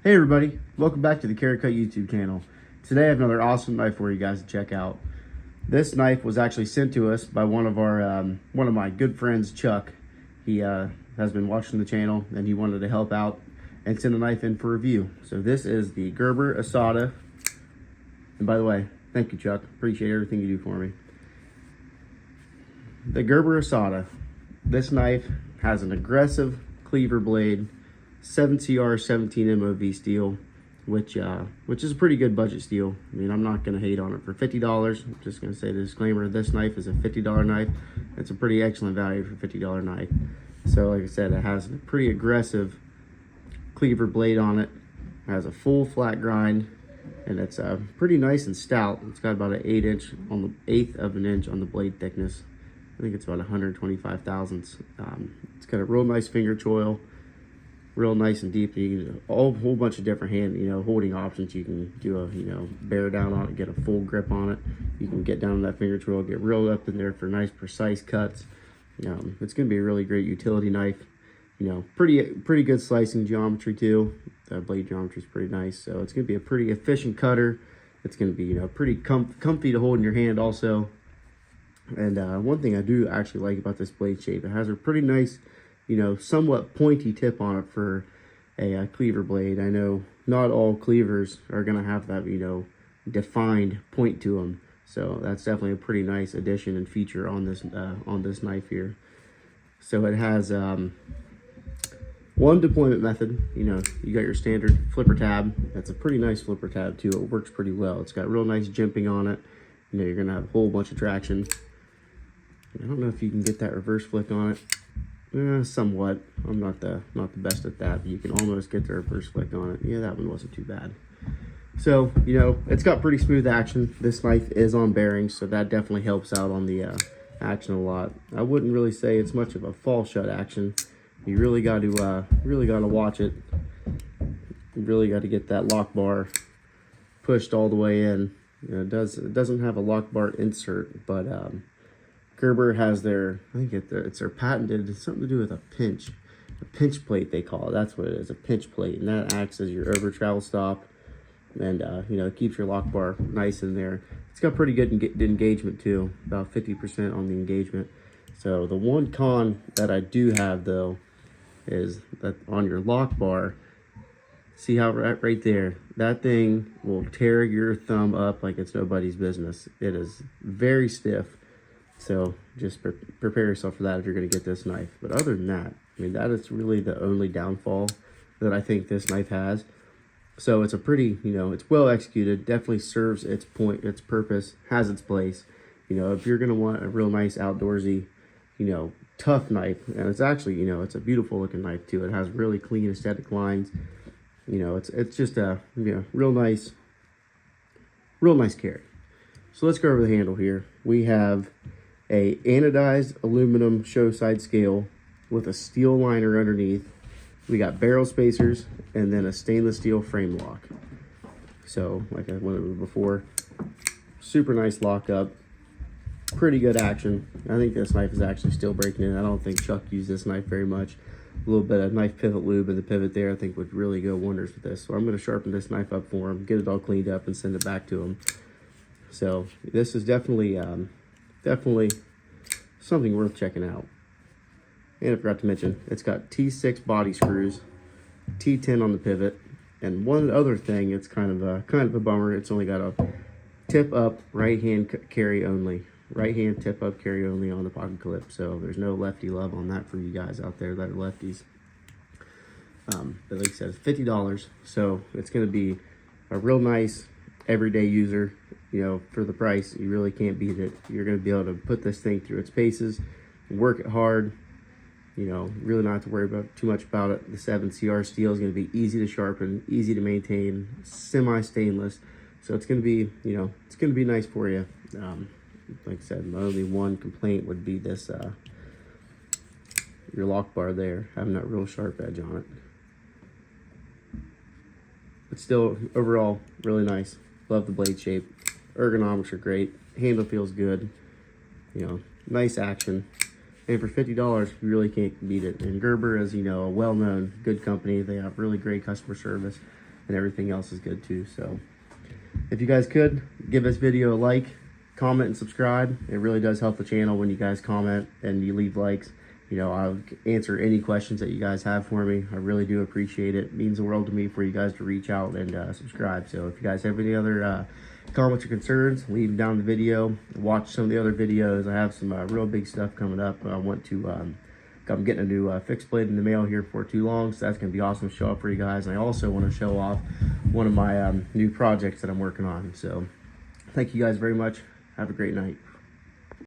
Hey everybody, welcome back to the Carry Cut YouTube channel. Today I have another awesome knife for you guys to check out. This knife was actually sent to us by one of my good friends, Chuck. He has been watching the channel and he wanted to help out and send a knife in for review. So this is the Gerber asada. And by the way, thank you, Chuck. Appreciate everything you do for me. The Gerber asada. This knife has an aggressive cleaver blade, 7CR 17 MOV steel, which is a pretty good budget steel. I mean, I'm not going to hate on it for $50. I'm just going to say the disclaimer: this knife is a $50 knife. It's a pretty excellent value for a $50 knife. So, like I said, it has a pretty aggressive cleaver blade on it. It has a full flat grind, and it's pretty nice and stout. It's got about an 1/8 of an inch on the blade thickness. I think it's about 125 thousandths. It's got a real nice finger choil, real nice and deep. You can do a whole bunch of different hand, holding options. You can do a, bear down on it, get a full grip on it. You can get down that finger choil, get real up in there for nice precise cuts. It's going to be a really great utility knife. Pretty good slicing geometry too. The blade geometry is pretty nice, so it's going to be a pretty efficient cutter. It's going to be pretty comfy to hold in your hand also. And one thing I do actually like about this blade shape, it has a pretty nice, somewhat pointy tip on it for a cleaver blade. I know not all cleavers are going to have that, defined point to them. So that's definitely a pretty nice addition and feature on this knife here. So it has one deployment method. You got your standard flipper tab. That's a pretty nice flipper tab too. It works pretty well. It's got real nice jimping on it. You're going to have a whole bunch of traction. I don't know if you can get that reverse flick on it. Somewhat. I'm not the best at that, but you can almost get the reverse flick on it. Yeah, that one wasn't too bad. So, it's got pretty smooth action. This knife is on bearings, so that definitely helps out on the action a lot. I wouldn't really say it's much of a fall shut action. You really got to watch it. You really got to get that lock bar pushed all the way in. It doesn't have a lock bar insert, but Gerber has their, I think it's their patented, it's something to do with a pinch plate they call it. That's what it is, a pinch plate, and that acts as your over travel stop, and it keeps your lock bar nice in there. It's got pretty good engagement too, about 50% on the engagement. So the one con that I do have though is that on your lock bar, see how right there, that thing will tear your thumb up like it's nobody's business. It is very stiff. So just prepare yourself for that if you're going to get this knife. But other than that, I mean, that is really the only downfall that I think this knife has. So it's a pretty, it's well executed, definitely serves its point, its purpose, has its place. If you're going to want a real nice outdoorsy, tough knife, and it's actually, it's a beautiful looking knife too. It has really clean aesthetic lines. It's just a, real nice carry. So let's go over the handle here. We have a anodized aluminum show side scale with a steel liner underneath. We got barrel spacers and then a stainless steel frame lock. So like I went over before, super nice lockup, pretty good action. I think this knife is actually still breaking in. I don't think Chuck used this knife very much. A little bit of knife pivot lube in the pivot there I think would really go wonders with this. So I'm going to sharpen this knife up for him, get it all cleaned up, and send it back to him. So this is definitely something worth checking out. And I forgot to mention, it's got T6 body screws, T10 on the pivot, and one other thing, it's kind of a bummer. It's only got a tip up right hand carry only. Right hand tip up carry only on the pocket clip. So there's no lefty love on that for you guys out there that are lefties. But like I said, it's $50, so it's going to be a real nice everyday user. For the price, you really can't beat it. You're going to be able to put this thing through its paces, work it hard. Really not have to worry too much about it. The 7CR steel is going to be easy to sharpen, easy to maintain, semi-stainless. So it's going to be, it's going to be nice for you. Like I said, my only one complaint would be this, your lock bar there, having that real sharp edge on it. But still, overall, really nice. Love the blade shape. Ergonomics are great. Handle feels good. Nice action. And for $50, you really can't beat it. And Gerber is, a well-known, good company. They have really great customer service. and everything else is good too. So if you guys could give this video a like, comment, and subscribe. It really does help the channel when you guys comment and you leave likes. You know, I'll answer any questions that you guys have for me. I really do appreciate it. It means the world to me for you guys to reach out and subscribe. So if you guys have any other comments or concerns, leave them down in the video. Watch some of the other videos. I have some real big stuff coming up. I want to, I'm getting a new fixed blade in the mail here before too long, so that's going to be awesome to show up for you guys. And I also want to show off one of my new projects that I'm working on. So thank you guys very much. Have a great night.